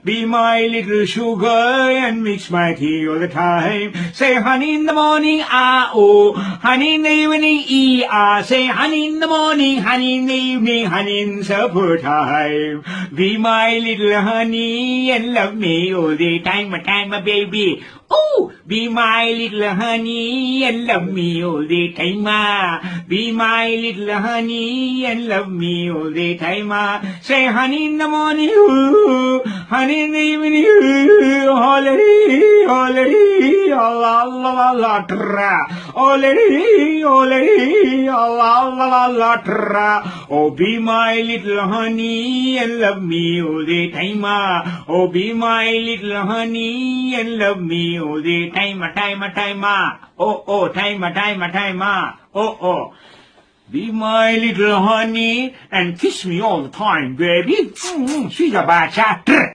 Be my little sugar and mix my tea all the time. Say honey in the morning, ah, oh. Honey in the evening, ah. Say honey in the morning, honey in the evening, honey in supper time. Be my little honey and love me all the time, baby. Oh, be my little honey and love me all the time, Be my little honey and love me all the time, Say honey in the morning, ooh, honey in the evening, ooh, holly, holly, la la la tra, holly, holly, la la la tra. Oh, be my little honey and love me all the time, Oh, be my little honey and love me all the time, Oh, time, Oh. Be my little honey and kiss me all the time, baby. She's a bad chat.